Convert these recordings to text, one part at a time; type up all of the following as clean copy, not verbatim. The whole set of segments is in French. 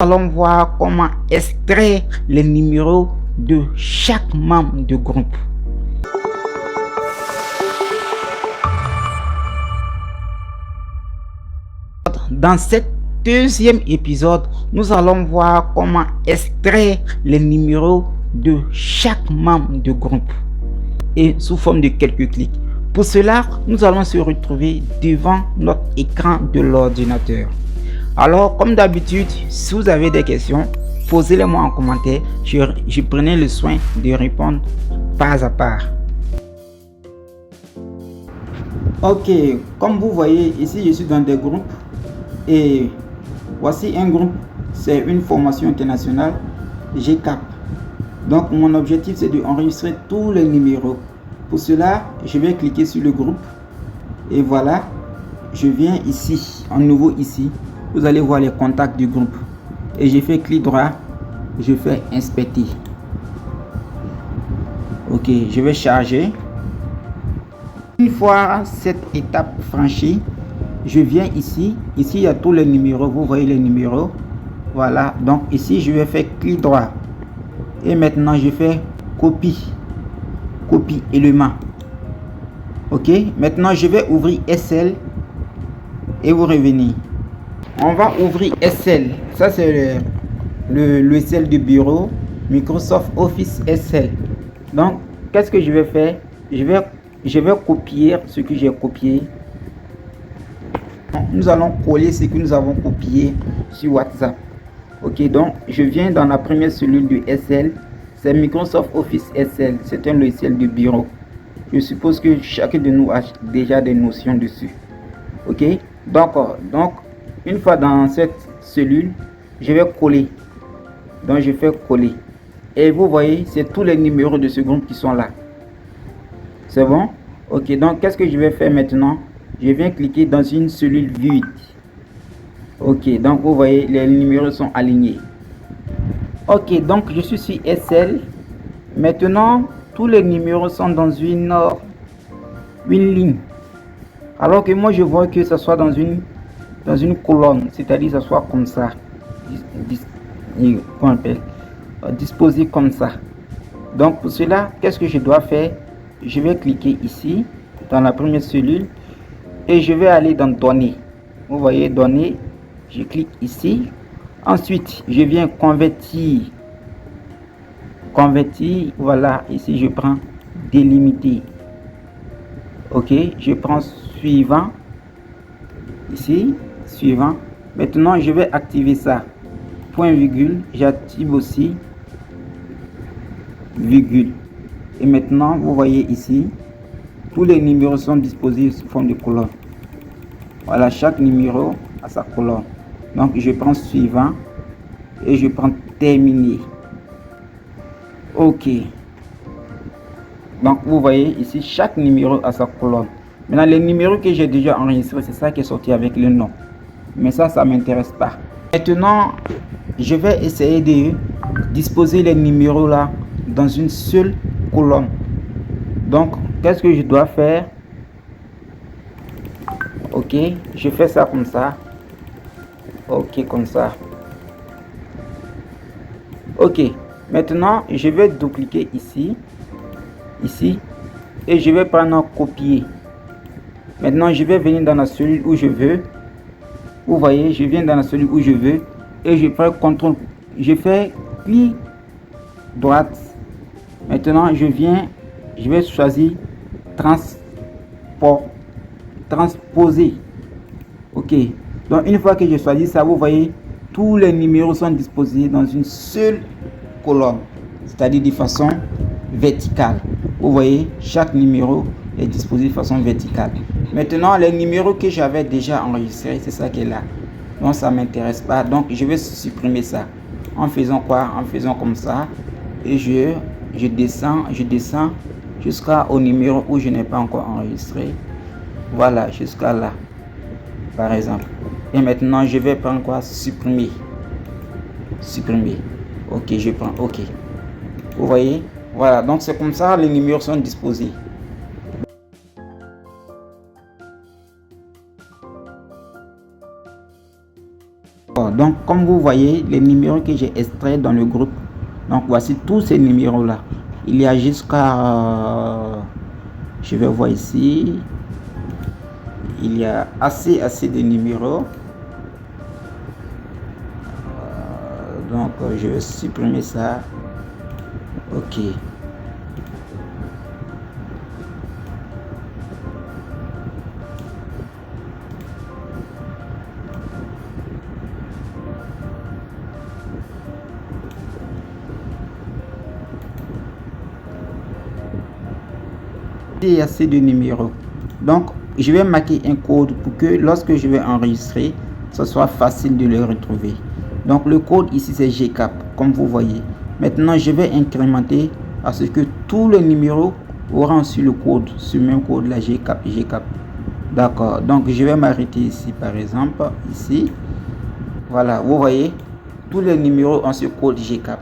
Allons voir comment extraire les numéros de chaque membre du groupe. Dans cet deuxième épisode, nous allons voir comment extraire les numéros de chaque membre du groupe et sous forme de quelques clics. Pour cela, nous allons se retrouver devant notre écran de l'ordinateur. Alors, comme d'habitude, si vous avez des questions, posez-les-moi en commentaire. Je prenais le soin de répondre pas à part. Ok, comme vous voyez, ici je suis dans des groupes. Et voici un groupe, c'est une formation internationale GCAP. Donc mon objectif c'est de enregistrer tous les numéros. Pour cela, je vais cliquer sur le groupe. Et voilà, je viens ici, en nouveau ici. Vous allez voir les contacts du groupe. Et je fais clic droit, je fais inspecter. Ok, je vais charger. Une fois cette étape franchie, je viens ici. Ici, il y a tous les numéros. Vous voyez les numéros. Voilà. Donc ici, je vais faire clic droit. Et maintenant, je fais copie. Copie élément. Ok. Maintenant, je vais ouvrir SL. Et vous revenez. On va ouvrir SL. Ça, c'est le logiciel du bureau. Microsoft Office SL. Donc, qu'est-ce que je vais faire? Je vais copier ce que j'ai copié. Nous allons coller ce que nous avons copié sur WhatsApp. Ok, donc je viens dans la première cellule du SL. C'est Microsoft Office SL. C'est un logiciel de bureau. Je suppose que chacun de nous a déjà des notions dessus. Ok, donc une fois dans cette cellule, je vais coller. Donc je fais coller. Et vous voyez, c'est tous les numéros de ce groupe qui sont là. C'est bon? Ok, donc qu'est-ce que je vais faire maintenant? Je viens cliquer dans une cellule vide. Ok, donc vous voyez, les numéros sont alignés. Ok, donc je suis sur SL. Maintenant, tous les numéros sont dans une ligne. Alors que moi, je vois que ça soit dans une colonne, c'est-à-dire ça soit comme ça. Qu'on appelle disposé comme ça. Donc pour cela, qu'est-ce que je dois faire? Je vais cliquer ici, dans la première cellule. Et je vais aller dans données. Vous voyez données, je clique ici. Ensuite, je viens convertir. Convertir, voilà, ici je prends délimiter. Ok, je prends suivant. Ici, suivant. Maintenant, je vais activer ça. Point virgule, j'active aussi virgule. Et maintenant, vous voyez ici, tous les numéros sont disposés sous forme de colonne. Voilà, chaque numéro a sa colonne. Donc je prends suivant et je prends terminer. Ok. Donc vous voyez ici, chaque numéro a sa colonne. Maintenant les numéros que j'ai déjà enregistrés, c'est ça qui est sorti avec le nom. Mais ça m'intéresse pas. Maintenant, je vais essayer de disposer les numéros là dans une seule colonne. Donc qu'est-ce que je dois faire? Ok, je fais ça comme ça. Ok, comme ça. Ok, maintenant je vais dupliquer ici, et je vais prendre copier. Maintenant je vais venir dans la cellule où je veux. Vous voyez, je viens dans la cellule où je veux et je prends CTRL. Je fais clic droite. Maintenant je vais choisir transposer. Ok, donc une fois que je choisis ça, vous voyez, tous les numéros sont disposés dans une seule colonne, c'est-à-dire de façon verticale. Vous voyez, chaque numéro est disposé de façon verticale. Maintenant, les numéros que j'avais déjà enregistrés, c'est ça qui est là. Donc ça m'intéresse pas, donc je vais supprimer ça. En faisant quoi? En faisant comme ça. Et je descends jusqu'au numéro où je n'ai pas encore enregistré. Voilà, jusqu'à là, par exemple. Et maintenant, je vais prendre quoi? Supprimer. Supprimer. Ok, je prends OK. Vous voyez? Voilà, donc c'est comme ça, les numéros sont disposés. Donc, comme vous voyez, les numéros que j'ai extraits dans le groupe. Donc, voici tous ces numéros-là. Il y a jusqu'à... je vais voir ici. Il y a assez de numéros. Donc, je vais supprimer ça. Ok. Il y a assez de numéros. Donc, je vais marquer un code pour que lorsque je vais enregistrer, ce soit facile de le retrouver. Donc, le code ici, c'est GCAP, comme vous voyez. Maintenant, je vais incrémenter à ce que tous les numéros auront sur le code, ce même code, la GCAP. D'accord. Donc, je vais m'arrêter ici, par exemple, ici. Voilà, vous voyez, tous les numéros ont ce code GCAP.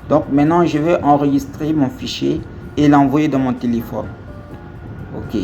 Donc, maintenant, je vais enregistrer mon fichier et l'envoyer dans mon téléphone. Ok.